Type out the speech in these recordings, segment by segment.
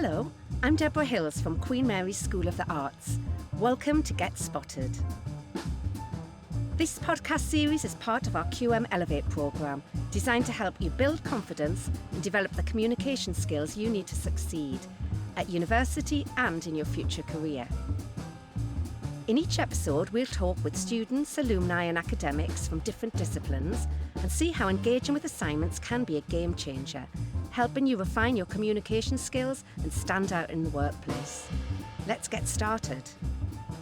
Hello, I'm Deborah Hills from Queen Mary's School of the Arts. Welcome to Get Spotted. This podcast series is part of our QM Elevate programme, designed to help you build confidence and develop the communication skills you need to succeed at university and in your future career. In each episode, we'll talk with students, alumni and academics from different disciplines and see how engaging with assignments can be a game changer, helping you refine your communication skills and stand out in the workplace. Let's get started.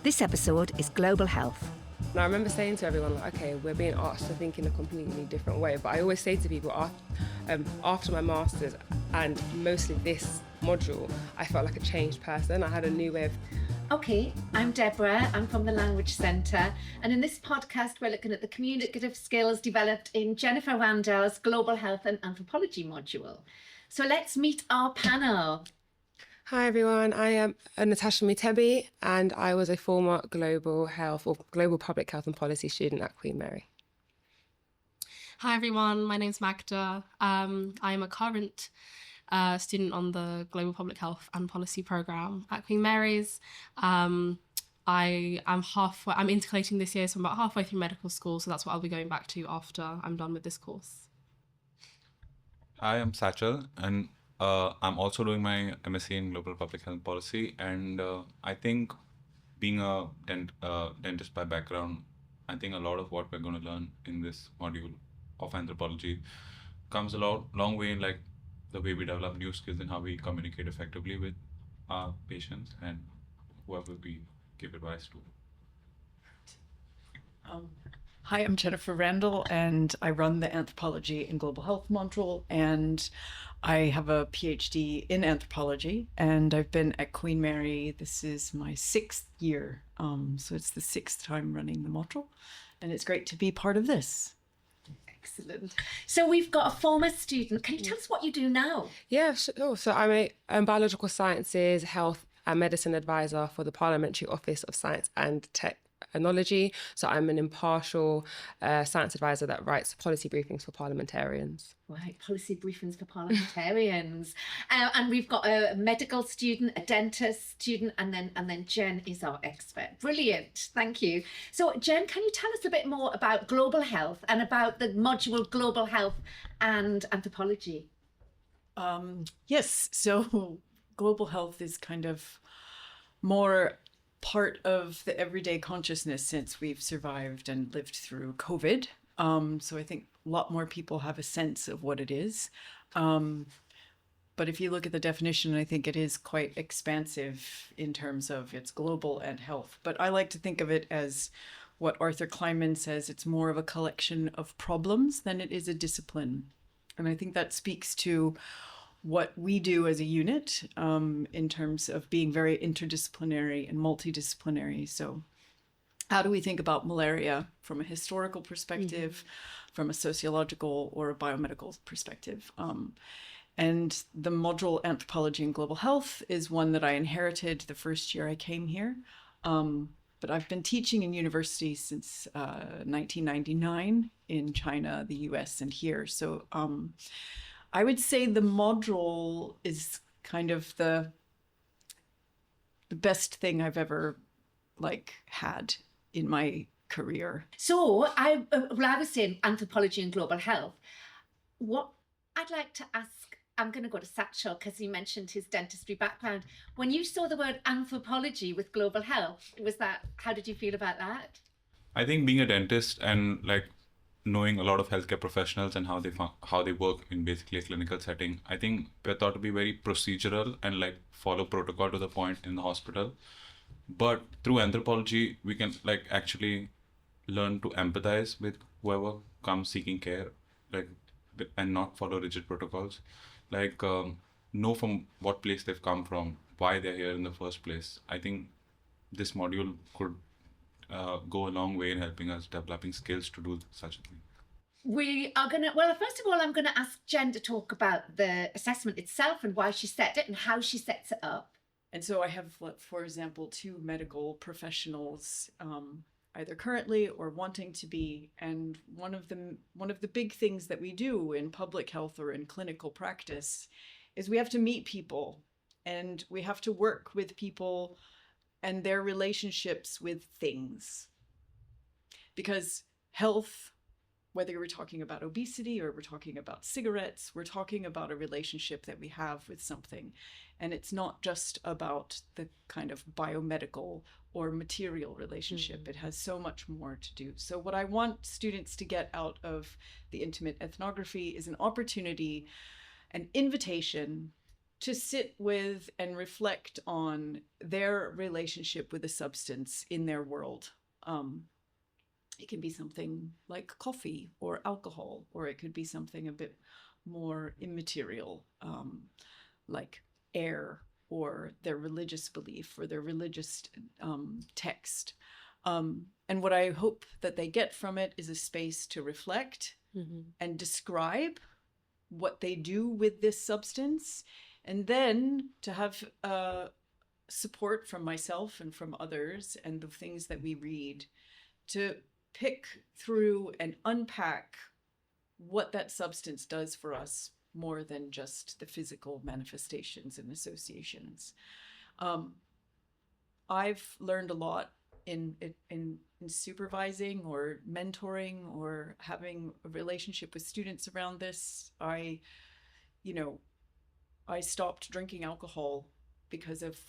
This episode is Global Health. And I remember saying to everyone, like, okay, we're being asked to think in a completely different way. But I always say to people, after my master's and mostly this module, I felt like a changed person. I had a new way of... Okay, I'm Deborah, I'm from the Language Centre, and in this podcast we're looking at the communicative skills developed in Dr Randell's Global Health and Anthropology module. So let's meet our panel. Hi everyone, I am Natasha Mutebi and I was a former global public health and policy student at Queen Mary. Hi everyone, my name's Magda. I'm a current student on the Global Public Health and Policy programme at Queen Mary's. I'm intercalating this year, so I'm about halfway through medical school, so that's what I'll be going back to after I'm done with this course. Hi, I'm Satchel, and I'm also doing my MSc in Global Public Health and Policy, and I think being a dentist by background, I think a lot of what we're going to learn in this module of anthropology comes a long way in like the way we develop new skills and how we communicate effectively with our patients and whoever we give advice to. Hi, I'm Dr Randell, and I run the Anthropology and Global Health module, and I have a PhD in anthropology, and I've been at Queen Mary. This is my 6th year, so it's the 6th time running the module, and it's great to be part of this. Excellent. So we've got a former student. Can you tell us what you do now? Yeah, sure. So I'm a biological sciences, health and medicine advisor for the Parliamentary Office of Science and Technology. So I'm an impartial science advisor that writes policy briefings for parliamentarians. Right, policy briefings for parliamentarians. And we've got a medical student, a dentist student, and then Jen is our expert. Brilliant, thank you. So Jen, can you tell us a bit more about global health and about the module Global Health and Anthropology? Yes, so global health is kind of more part of the everyday consciousness since we've survived and lived through COVID. So I think a lot more people have a sense of what it is. But if you look at the definition, I think it is quite expansive in terms of it's global and health. But I like to think of it as what Arthur Kleinman says, it's more of a collection of problems than it is a discipline. And I think that speaks to what we do as a unit in terms of being very interdisciplinary and multidisciplinary. So how do we think about malaria from a historical perspective, from a sociological or a biomedical perspective? And the module Anthropology and Global Health is one that I inherited the first year I came here. But I've been teaching in universities since 1999 in China, the US, and here. So I would say the module is kind of the best thing I've ever had in my career. So I was saying anthropology and global health. What I'd like to ask, I'm going to go to Satchel because he mentioned his dentistry background. When you saw the word anthropology with global health, how did you feel about that? I think being a dentist and knowing a lot of healthcare professionals and how they work in basically a clinical setting, I think we're thought to be very procedural and follow protocol to the point in the hospital. But through anthropology, we can actually learn to empathize with whoever comes seeking care, and not follow rigid protocols. Know from what place they've come from, why they're here in the first place. I think this module could go a long way in helping us developing skills to do such a thing. First of all, I'm going to ask Jen to talk about the assessment itself and why she set it and how she sets it up. And so I have, for example, 2 medical professionals, either currently or wanting to be. And one of the big things that we do in public health or in clinical practice is we have to meet people and we have to work with people and their relationships with things. Because health, whether we're talking about obesity or we're talking about cigarettes, we're talking about a relationship that we have with something. And it's not just about the kind of biomedical or material relationship. It has so much more to do. So what I want students to get out of the intimate ethnography is an opportunity, an invitation to sit with and reflect on their relationship with a substance in their world. It can be something like coffee or alcohol, or it could be something a bit more immaterial, like air or their religious belief or their religious text. And what I hope that they get from it is a space to reflect and describe what they do with this substance, and then to have support from myself and from others and the things that we read to pick through and unpack what that substance does for us more than just the physical manifestations and associations. I've learned a lot in supervising or mentoring or having a relationship with students around this. I stopped drinking alcohol because of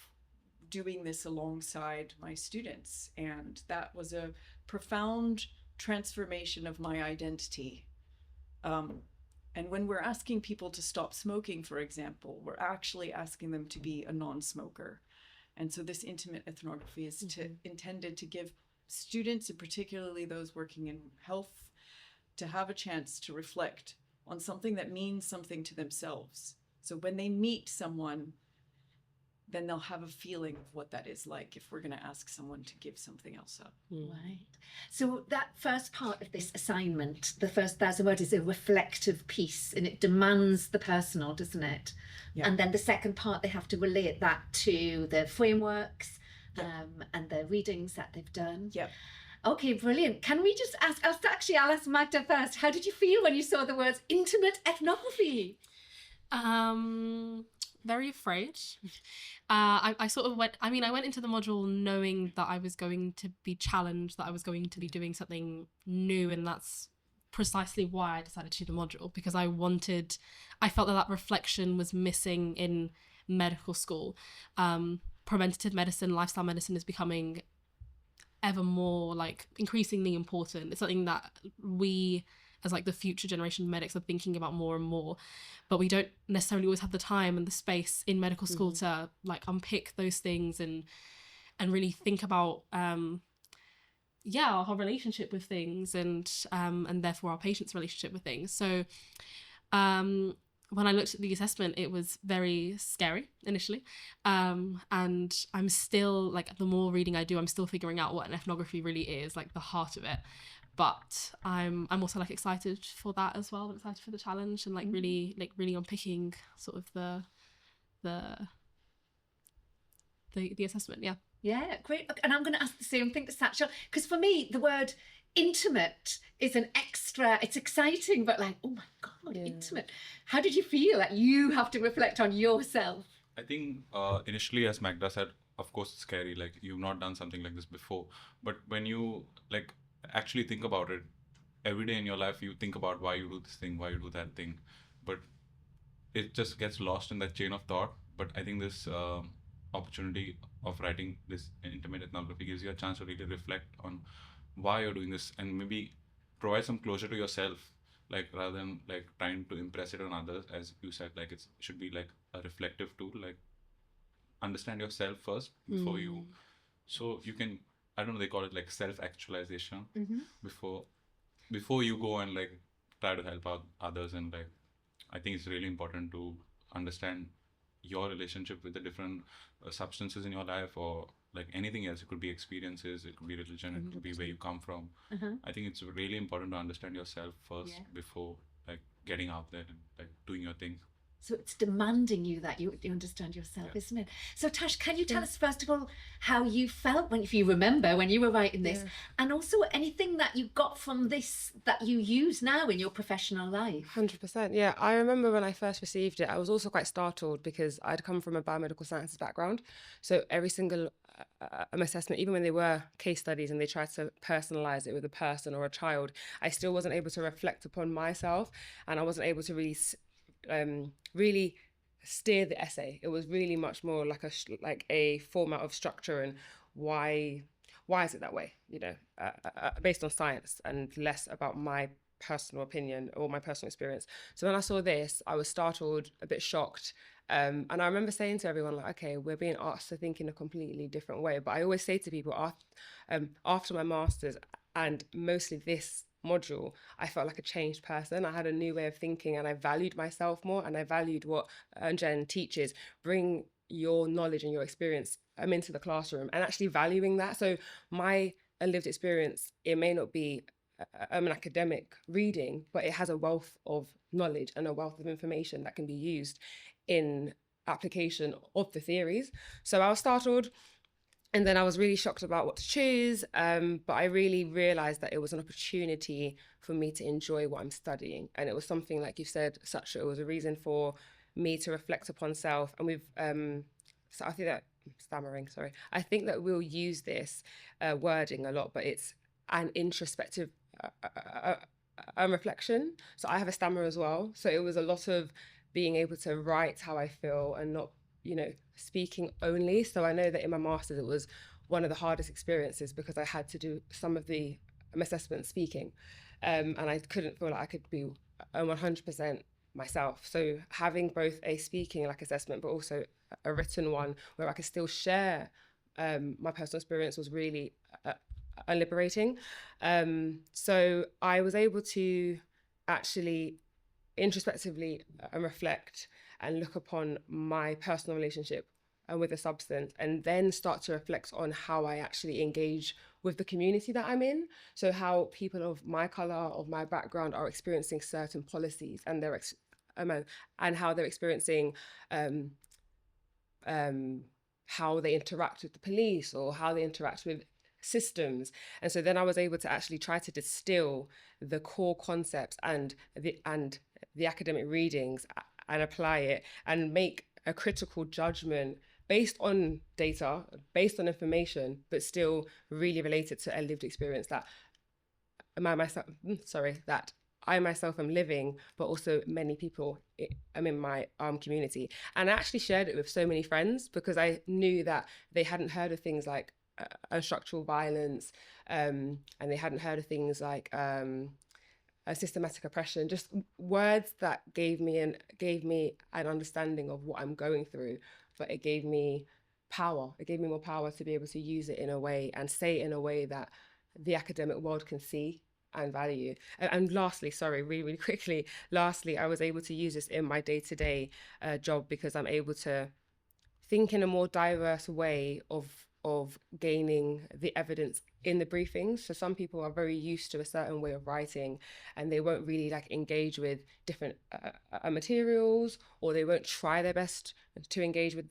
doing this alongside my students, and that was a profound transformation of my identity. And when we're asking people to stop smoking, for example, we're actually asking them to be a non-smoker. And so this intimate ethnography is intended to give students, and particularly those working in health, to have a chance to reflect on something that means something to themselves. So when they meet someone, then they'll have a feeling of what that is like if we're going to ask someone to give something else up. Right. So that first part of this assignment, the first 1,000 words, is a reflective piece, and it demands the personal, doesn't it? Yeah. And then the second part, they have to relate that to the frameworks and the readings that they've done. Yeah. Okay, brilliant. Can we just ask, I'll ask Magda first. How did you feel when you saw the words intimate ethnography? Very afraid. I sort of went into the module knowing that I was going to be challenged, that I was going to be doing something new, and that's precisely why I decided to do the module, because I felt that reflection was missing in medical school. Preventative medicine, lifestyle medicine is becoming ever more increasingly important. It's something that we as the future generation of medics are thinking about more and more, but we don't necessarily always have the time and the space in medical school to unpick those things and really think about our relationship with things and therefore our patients' relationship with things. So when I looked at the assessment, it was very scary initially, and I'm still the more reading I do, I'm still figuring out what an ethnography really is, the heart of it. But I'm also excited for that as well. I'm excited for the challenge and really unpicking sort of the assessment. Yeah, great. And I'm going to ask the same thing to Satchel, because for me the word intimate is an extra. It's exciting, but oh my god, intimate. How did you feel? You have to reflect on yourself. I think initially, as Magda said, of course it's scary. You've not done something like this before, but when you actually think about it, every day in your life you think about why you do this thing, why you do that thing, but it just gets lost in that chain of thought. But I think this opportunity of writing this intimate ethnography gives you a chance to really reflect on why you're doing this and maybe provide some closure to yourself, rather than trying to impress it on others. As you said, it should be a reflective tool. Understand yourself first before you, so you can, I don't know, they call it self-actualization before you go and try to help out others. And I think it's really important to understand your relationship with the different substances in your life, or anything else. It could be experiences, it could be religion, it could be where you come from. I think it's really important to understand yourself first before getting out there and doing your thing. So it's demanding you that you understand yourself, isn't it? So Tash, can you tell us first of all how you felt if you remember when you were writing this, and also anything that you got from this that you use now in your professional life? 100%. Yeah, I remember when I first received it, I was also quite startled because I'd come from a biomedical sciences background. So every single assessment, even when they were case studies and they tried to personalize it with a person or a child, I still wasn't able to reflect upon myself, and I wasn't able to really steer the essay. It was really much more like a format of structure and why is it that way, based on science, and less about my personal opinion or my personal experience. So when I saw this, I was startled, a bit shocked. And I remember saying to everyone, like, okay, we're being asked to think in a completely different way. But I always say to people, after my master's and mostly this module, I felt like a changed person. I had a new way of thinking, and I valued myself more, and I valued what Jen teaches: bring your knowledge and your experience into the classroom, and actually valuing that. So my lived experience, it may not be an academic reading, but it has a wealth of knowledge and a wealth of information that can be used in application of the theories. So I was startled. And then I was really shocked about what to choose, but I really realised that it was an opportunity for me to enjoy what I'm studying. And it was something, like you said, Satchel, it was a reason for me to reflect upon self. And so I think that, I think that we'll use this wording a lot, but it's an introspective reflection. So I have a stammer as well. So it was a lot of being able to write how I feel and not speaking only. So I know that in my master's it was one of the hardest experiences because I had to do some of the assessment speaking, and I couldn't feel like I could be 100% myself. So having both a speaking assessment but also a written one where I could still share my personal experience was really liberating. So I was able to actually introspectively reflect and look upon my personal relationship with a substance, and then start to reflect on how I actually engage with the community that I'm in. So how people of my colour, of my background, are experiencing certain policies, and and how they're experiencing how they interact with the police or how they interact with systems. And so then I was able to actually try to distill the core concepts and the academic readings and apply it and make a critical judgment based on data, based on information, but still really related to a lived experience that I myself am living, but also many people I'm in my community. And I actually shared it with so many friends because I knew that they hadn't heard of things like structural violence, and they hadn't heard of things like systematic oppression, just words that gave me an understanding of what I'm going through, but it gave me power. It gave me more power to be able to use it in a way and say it in a way that the academic world can see and value. And lastly, really quickly, I was able to use this in my day-to-day job because I'm able to think in a more diverse way of gaining the evidence in the briefings. So some people are very used to a certain way of writing, and they won't really engage with different materials, or they won't try their best to engage with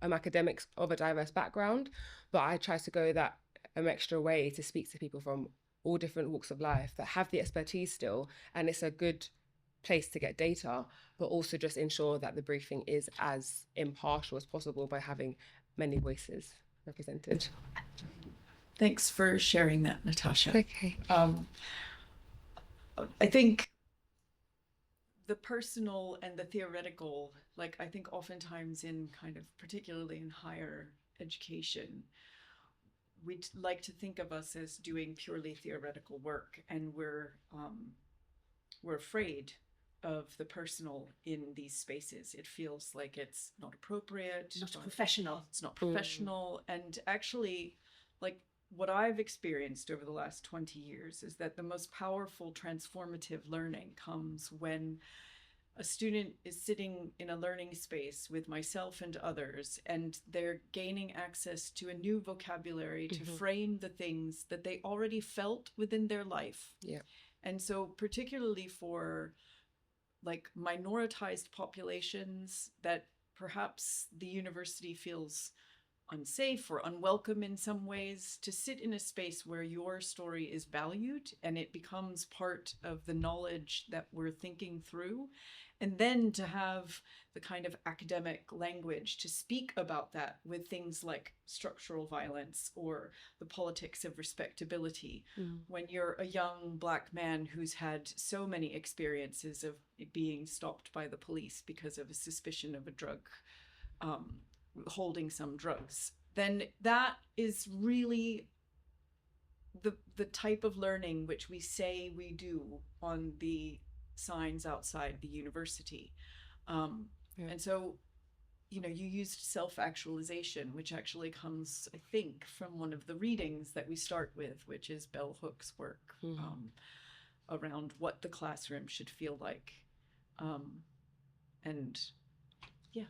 academics of a diverse background. But I try to go that extra way to speak to people from all different walks of life that have the expertise still, and it's a good place to get data, but also just ensure that the briefing is as impartial as possible by having many voices represented. Thanks for sharing that, Natasha. Okay. I think the personal and the theoretical, I think oftentimes in particularly in higher education, we'd like to think of us as doing purely theoretical work, and we're afraid of the personal in these spaces. It feels like it's not appropriate, not professional. It's not professional. And actually, what I've experienced over the last 20 years is that the most powerful transformative learning comes when a student is sitting in a learning space with myself and others, and they're gaining access to a new vocabulary to frame the things that they already felt within their life. Yeah. And so particularly for like minoritized populations that perhaps the university feels unsafe or unwelcome in some ways, to sit in a space where your story is valued and it becomes part of the knowledge that we're thinking through, and then to have the kind of academic language to speak about that with things like structural violence or the politics of respectability. When you're a young Black man who's had so many experiences of being stopped by the police because of a suspicion of a drug, holding some drugs, then that is really the type of learning which we say we do on the signs outside the university. And so, you know, you used self-actualization, which actually comes, I think, from one of the readings that we start with, which is Bell Hook's work around what the classroom should feel like. And yeah.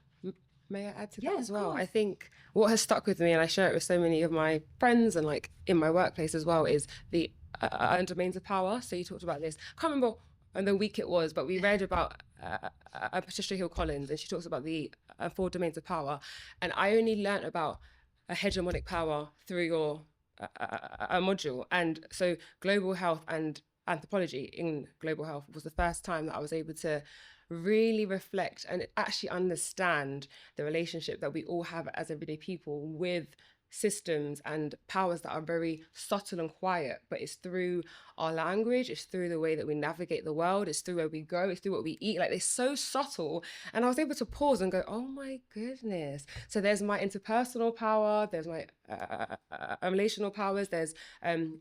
May I add to that as well? I think what has stuck with me, and I share it with so many of my friends and like in my workplace as well, is the domains of power. So you talked about this. I can't remember on the week it was, but we read about Patricia Hill Collins, and she talks about the 4 domains of power. And I only learnt about a hegemonic power through your a module. And so global health and anthropology in global health was the first time that I was able to really reflect and actually understand the relationship that we all have as everyday people with systems and powers that are very subtle and quiet, but it's through our language, it's through the way that we navigate the world, it's through where we go, it's through what we eat. Like, they're so subtle. And I was able to pause and go, oh my goodness. So there's my interpersonal power, there's my relational powers, there's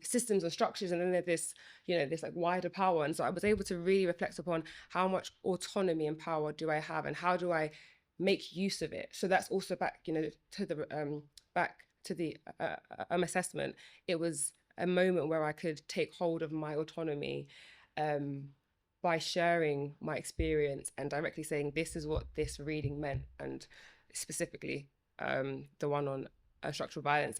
systems and structures, and then there's this, you know, this like wider power. And so I was able to really reflect upon how much autonomy and power do I have, and how do I make use of it. So that's also back, you know, to the back to the assessment. It was a moment where I could take hold of my autonomy by sharing my experience and directly saying, this is what this reading meant. And specifically the one on structural violence,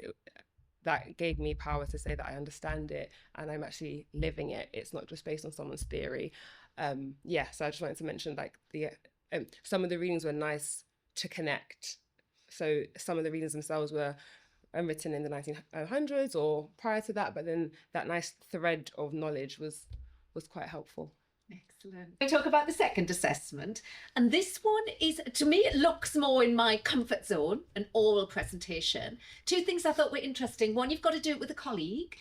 that gave me power to say that I understand it and I'm actually living it. It's not just based on someone's theory. Yeah, so I just wanted to mention, like, the some of the readings were nice to connect. So some of the readings themselves were written in the 1900s or prior to that, but then that nice thread of knowledge was quite helpful. Excellent. We talk about the second assessment, and this one is, to me, it looks more in my comfort zone, an oral presentation. 2 things I thought were interesting. One, you've got to do it with a colleague,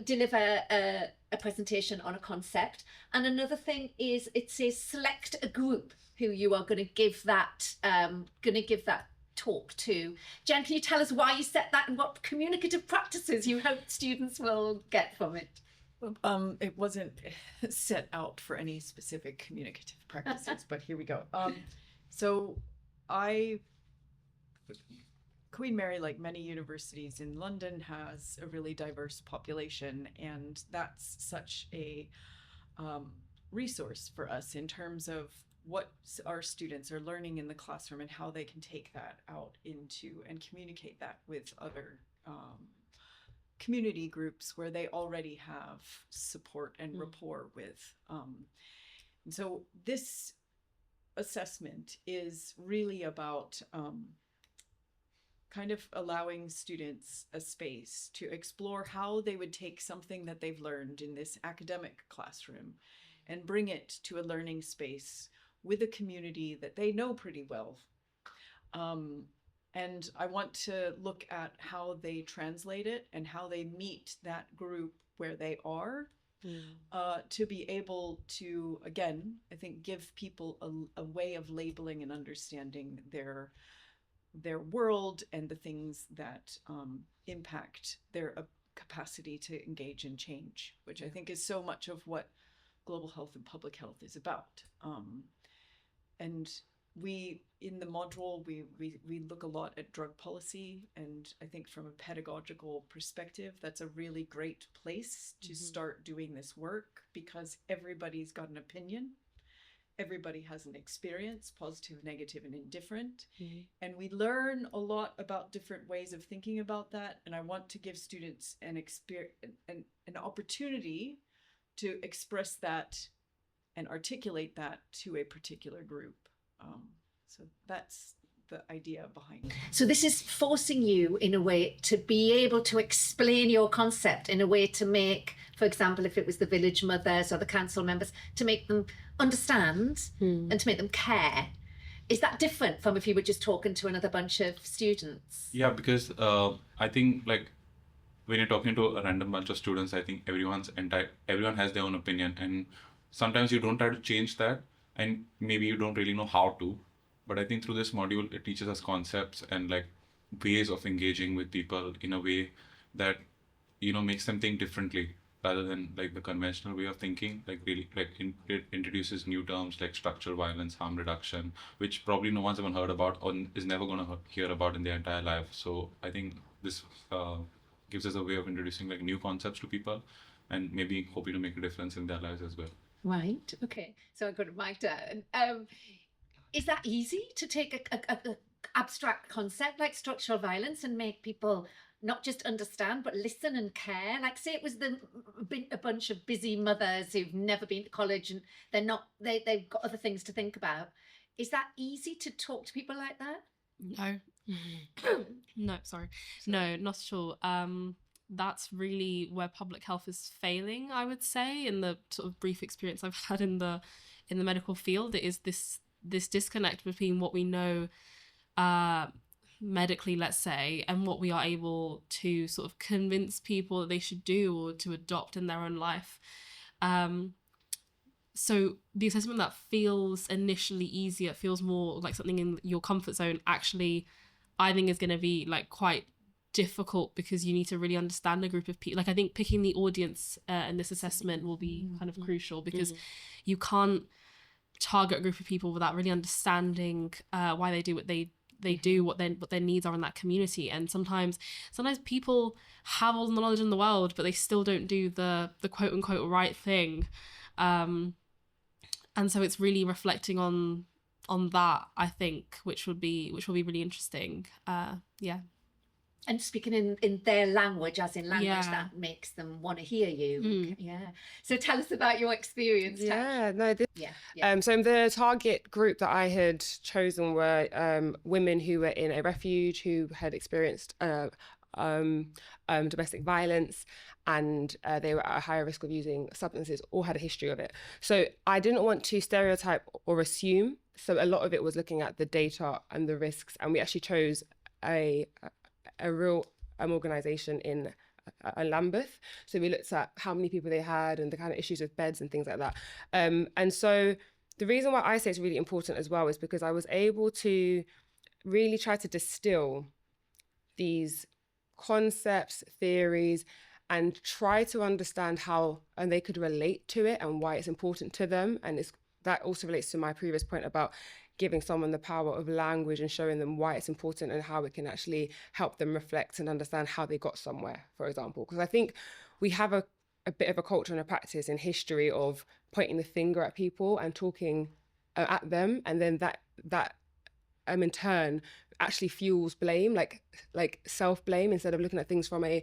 deliver a presentation on a concept. And another thing is, it says select a group who you are going to give that talk to. Jen, can you tell us why you set that and what communicative practices you hope students will get from it? It wasn't set out for any specific communicative practices, but here we go. So Queen Mary, like many universities in London, has a really diverse population, and that's such a resource for us in terms of what our students are learning in the classroom and how they can take that out into and communicate that with other community groups where they already have support and rapport with. And so this assessment is really about kind of allowing students a space to explore how they would take something that they've learned in this academic classroom and bring it to a learning space with a community that they know pretty well. And I want to look at how they translate it and how they meet that group where they are, to be able to, again, I think, give people a way of labeling and understanding their world and the things that impact their capacity to engage in change, which I think is so much of what global health and public health is about. And we, in the module, we look a lot at drug policy, and I think from a pedagogical perspective, that's a really great place to start doing this work, because everybody's got an opinion. Everybody has an experience, positive, negative, and indifferent. And we learn a lot about different ways of thinking about that. And I want to give students an opportunity to express that and articulate that to a particular group. So that's the idea behind it. So this is forcing you in a way to be able to explain your concept in a way to make, for example, if it was the village mothers or the council members, to make them understand and to make them care. Is that different from if you were just talking to another bunch of students? Yeah, because I think like when you're talking to a random bunch of students, I think everyone has their own opinion, and sometimes you don't try to change that, and maybe you don't really know how to. But I think through this module, it teaches us concepts and like ways of engaging with people in a way that, you know, makes them think differently rather than like the conventional way of thinking. Like really, like it introduces new terms like structural violence, harm reduction, which probably no one's ever heard about or is never going to hear about in their entire life. So I think this gives us a way of introducing like new concepts to people and maybe hoping to make a difference in their lives as well. Right. Okay. So I go to Magda. Is that easy to take a abstract concept like structural violence and make people not just understand but listen and care? Like, say it was a bunch of busy mothers who've never been to college and they've got other things to think about. Is that easy to talk to people like that? No. No, not at all. That's really where public health is failing, I would say, in the sort of brief experience I've had in the medical field. It is this disconnect between what we know medically, let's say, and what we are able to sort of convince people that they should do or to adopt in their own life. So the assessment that feels initially easier, feels more like something in your comfort zone, actually I think is going to be like quite difficult because you need to really understand a group of people. Like I think picking the audience in this assessment will be kind of crucial because you can't target a group of people without really understanding why they do what they do, what their needs are in that community. And sometimes people have all the knowledge in the world, but they still don't do the quote unquote right thing. And so it's really reflecting on that, I think, which will be really interesting. Yeah. And speaking in their language, as in language Yeah. that makes them want to hear you. Mm. Yeah. So tell us about your experience. Yeah, no, Yeah. so the target group that I had chosen were women who were in a refuge, who had experienced domestic violence, and they were at a higher risk of using substances or had a history of it. So I didn't want to stereotype or assume. So a lot of it was looking at the data and the risks, and we actually chose a real organisation in Lambeth. So we looked at how many people they had and the kind of issues with beds and things like that. And so the reason why I say it's really important as well is because I was able to really try to distill these concepts, theories, and try to understand how and they could relate to it and why it's important to them. And that also relates to my previous point about giving someone the power of language and showing them why it's important and how it can actually help them reflect and understand how they got somewhere, for example. Because I think we have a bit of a culture and a practice in history of pointing the finger at people and talking at them, and then that in turn actually fuels blame, like self-blame, instead of looking at things from a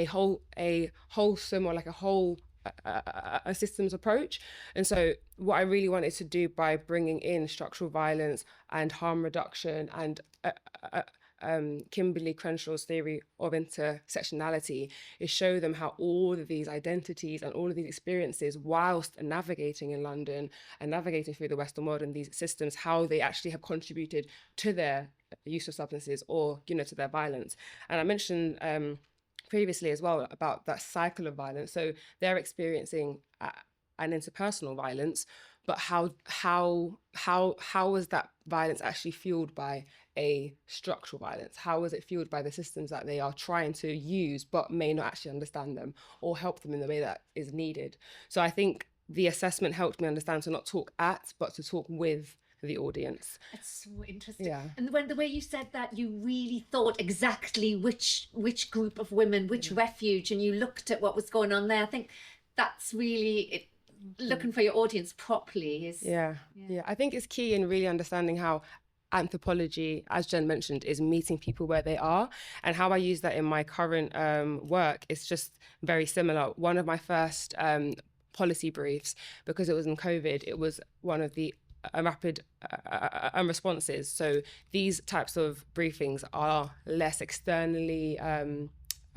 wholesome or like a whole a systems approach. And so what I really wanted to do by bringing in structural violence and harm reduction and Kimberly Crenshaw's theory of intersectionality is show them how all of these identities and all of these experiences, whilst navigating in London and navigating through the Western world and these systems, how they actually have contributed to their use of substances or, you know, to their violence. And I mentioned previously as well about that cycle of violence. So they're experiencing an interpersonal violence, but how was that violence actually fueled by a structural violence? How was it fueled by the systems that they are trying to use but may not actually understand them or help them in the way that is needed? So I think the assessment helped me understand to not talk at, but to talk with the audience. It's so interesting. Yeah. And when the way you said that, you really thought exactly which group of women, which refuge, and you looked at what was going on there. I think that's really looking for your audience properly is Yeah. I think it's key in really understanding how anthropology, as Jen mentioned, is meeting people where they are, and how I use that in my current work is just very similar. One of my first policy briefs, because it was in COVID, it was one of the rapid responses. So these types of briefings are less externally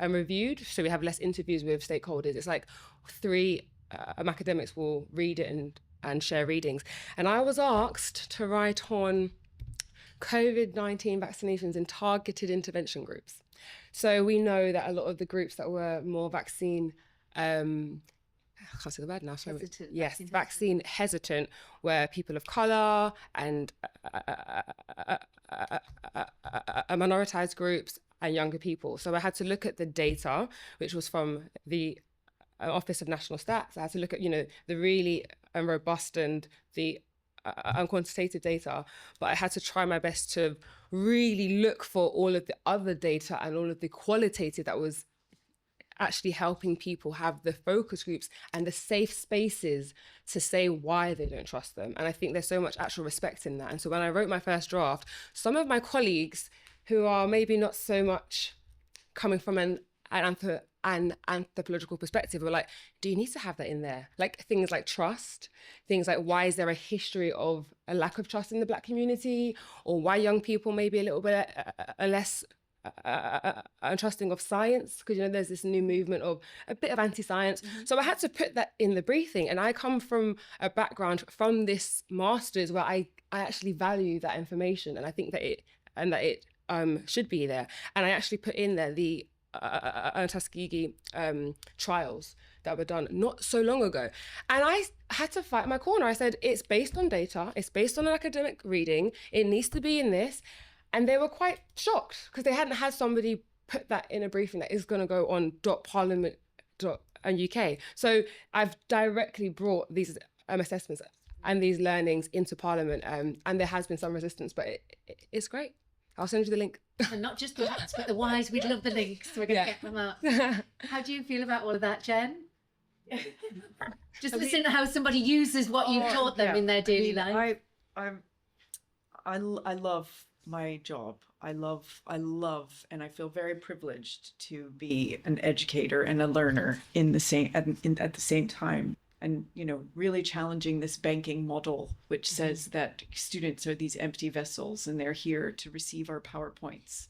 reviewed. So we have less interviews with stakeholders. It's like 3 academics will read it and share readings. And I was asked to write on COVID-19 vaccinations in targeted intervention groups. So we know that a lot of the groups that were more vaccine I can't say the word now. Sorry. Hesitant, Yes, vaccine vaccine hesitant, where people of color and minoritized groups and younger people. So I had to look at the data, which was from the Office of National Stats. I had to look at, the really robust and the quantitative data, but I had to try my best to really look for all of the other data and all of the qualitative that was actually helping people have the focus groups and the safe spaces to say why they don't trust them. And I think there's so much actual respect in that. And so when I wrote my first draft, some of my colleagues who are maybe not so much coming from an anthropological perspective were like, do you need to have that in there? Like things like trust, things like why is there a history of a lack of trust in the Black community, or why young people may be a little bit less trusting of science, because there's this new movement of a bit of anti-science. So I had to put that in the briefing, and I come from a background from this master's where I actually value that information, and I think that it should be there. And I actually put in there the Tuskegee trials that were done not so long ago, and I had to fight my corner. I said it's based on data, it's based on an academic reading, it needs to be in this. And they were quite shocked because they hadn't had somebody put that in a briefing that is going to go on .parliament.uk. So I've directly brought these assessments and these learnings into Parliament, and there has been some resistance, but it's great. I'll send you the link. And not just the whats, but the whys. We'd love the links. We're going to get them up. How do you feel about all of that, Jen? Just listen to how somebody uses what you've taught them in their daily life. I love my job. I love, and I feel very privileged to be an educator and a learner at the same time. And, really challenging this banking model, which says that students are these empty vessels and they're here to receive our PowerPoints.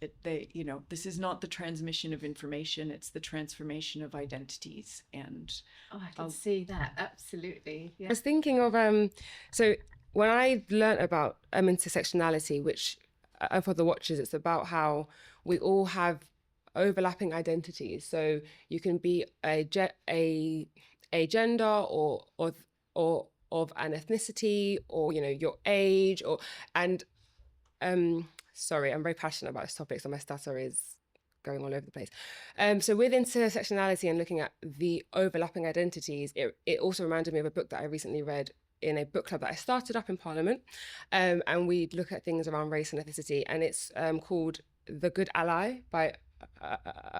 This is not the transmission of information, it's the transformation of identities. And I can see that, absolutely. Yeah. I was thinking of, so when I learned about intersectionality, which for the Watchers, it's about how we all have overlapping identities. So you can be a gender or of an ethnicity, or your age, sorry, I'm very passionate about this topic, so my stutter is going all over the place. So with intersectionality and looking at the overlapping identities, it also reminded me of a book that I recently read in a book club that I started up in Parliament, and we look at things around race and ethnicity, and it's called The Good Ally by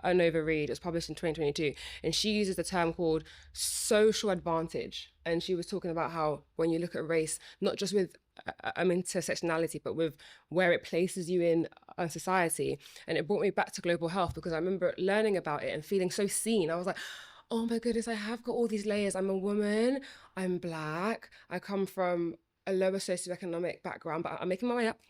Anova Reid. It was published in 2022, and she uses the term called social advantage, and she was talking about how when you look at race, not just with intersectionality, but with where it places you in society. And it brought me back to global health, because I remember learning about it and feeling so seen. I was like, oh my goodness, I have got all these layers. I'm a woman, I'm Black, I come from a lower socioeconomic background, but I'm making my way up.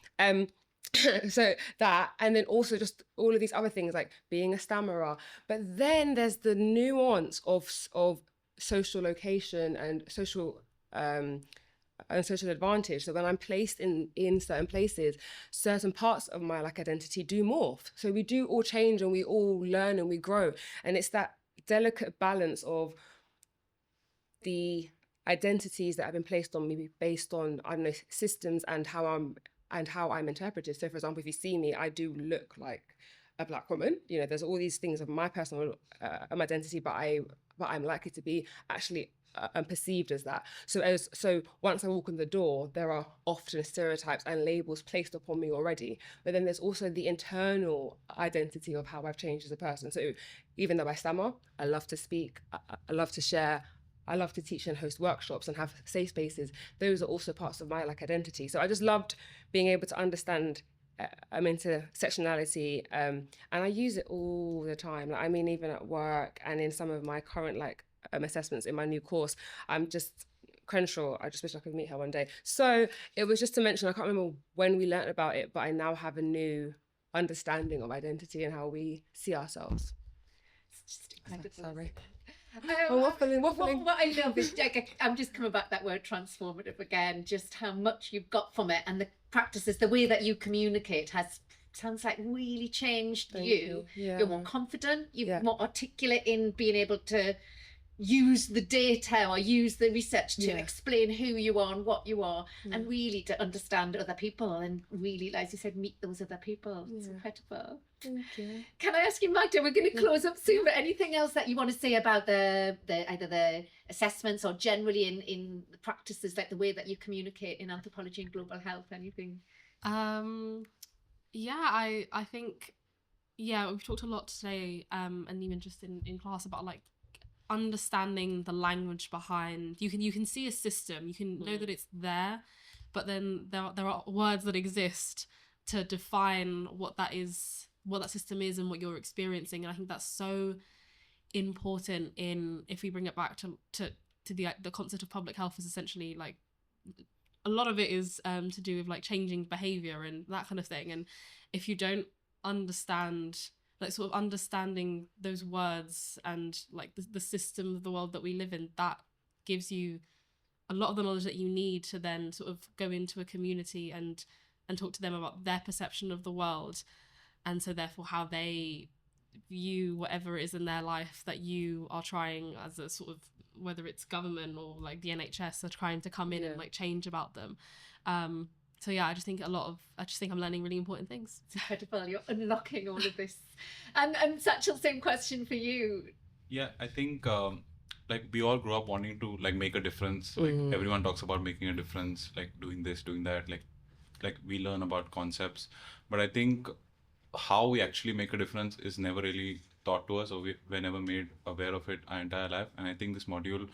So that, and then also just all of these other things like being a stammerer. But then there's the nuance of social location and social advantage. So when I'm placed in certain places, certain parts of my identity do morph. So we do all change and we all learn and we grow. And it's that delicate balance of the identities that have been placed on me based on, I don't know, systems and how I'm interpreted. So for example, if you see me, I do look like a Black woman. There's all these things of my personal identity, but I'm likely to be actually perceived as that. So once I walk in the door, there are often stereotypes and labels placed upon me already. But then there's also the internal identity of how I've changed as a person. So even though I stammer, I love to speak, I love to share, I love to teach and host workshops and have safe spaces. Those are also parts of my identity. So I just loved being able to understand intersectionality, and I use it all the time. Even at work and in some of my current assessments in my new course. I'm just Crenshaw. I just wish I could meet her one day. So it was just to mention, I can't remember when we learned about it, but I now have a new understanding of identity and how we see ourselves. It's just incredible. Sorry. Waffling. Waffling. What I love is, I'm just coming back to that word transformative again, just how much you've got from it, and the practices, the way that you communicate sounds like really changed Thank you. you. Yeah. You're more confident, you're Yeah. more articulate in being able to use the data or use the research to Yeah. explain who you are and what you are, and really to understand other people and really, as you said, meet those other people. It's incredible. Thank you. Can I ask you, Magda, we're going to close up soon, but anything else that you want to say about the either the assessments or generally in the practices, like the way that you communicate in anthropology and global health, anything? I think we've talked a lot today, and even just in class about like understanding the language behind. You can see a system, you can know that it's there, but then there are words that exist to define what that system is and what you're experiencing. And I think that's so important if we bring it back to the concept of public health, is essentially like a lot of it is to do with like changing behavior and that kind of thing. And if you don't understand, like sort of understanding those words and like the system of the world that we live in, that gives you a lot of the knowledge that you need to then sort of go into a community and talk to them about their perception of the world, and so therefore how they view whatever it is in their life that you are trying as a sort of, whether it's government or like the NHS are trying to come in and like change about them. So yeah, I just think I'm learning really important things. It's incredible. You're unlocking all of this. And Satchel, same question for you. Yeah, I think like we all grew up wanting to like make a difference. Like everyone talks about making a difference, like doing this, doing that. Like we learn about concepts, but I think how we actually make a difference is never really taught to us, or we're never made aware of it our entire life. And I think this module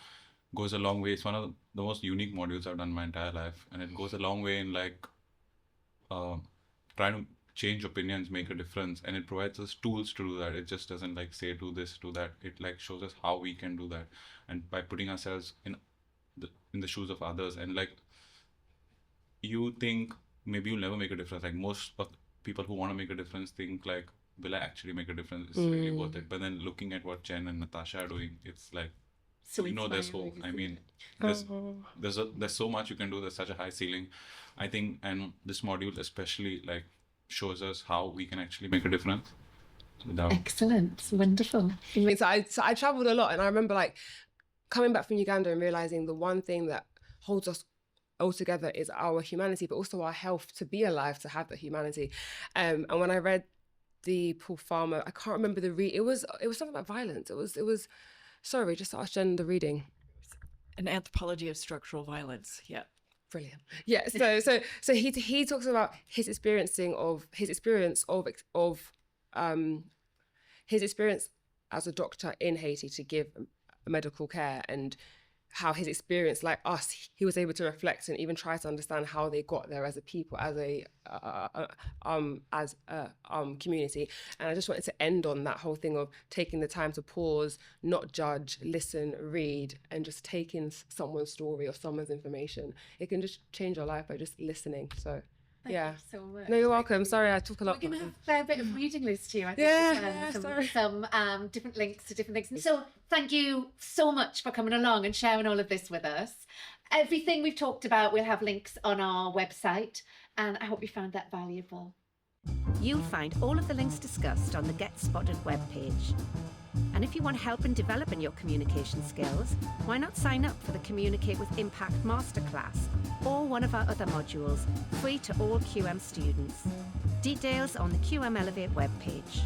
goes a long way. It's one of the most unique modules I've done my entire life, and it goes a long way in like trying to change opinions, make a difference, and it provides us tools to do that. It just doesn't like say do this, do that. It like shows us how we can do that, and by putting ourselves in the shoes of others. And like you think maybe you'll never make a difference. Like most of people who want to make a difference think like, will I actually make a difference? It's really worth it. But then looking at what Jen and Natasha are doing, it's like, So there's hope. I mean, there's so much you can do. There's such a high ceiling, I think, and this module especially like shows us how we can actually make a difference. Excellent, wonderful. So I traveled a lot, and I remember like coming back from Uganda and realizing the one thing that holds us all together is our humanity, but also our health, to be alive, to have the humanity. And when I read the Paul Farmer, I can't remember it was something about violence. It was sorry, just ask Jen the reading. An Anthropology of Structural Violence. Yeah. Brilliant. Yeah. So he talks about his experience as a doctor in Haiti to give medical care, and how his experience, like us, he was able to reflect and even try to understand how they got there as a people, as a community. And I just wanted to end on that whole thing of taking the time to pause, not judge, listen, read, and just take in someone's story or someone's information. It can just change your life by just listening. So Thank you so much. No, you're welcome. Sorry, I talk a lot. We're going to have a fair bit of reading list here, I think. Some different links to different things. So thank you so much for coming along and sharing all of this with us. Everything we've talked about, we'll have links on our website, and I hope you found that valuable. You'll find all of the links discussed on the Get Spotted webpage. And if you want help in developing your communication skills, why not sign up for the Communicate with Impact Masterclass or one of our other modules, free to all QM students. Details on the QM Elevate webpage.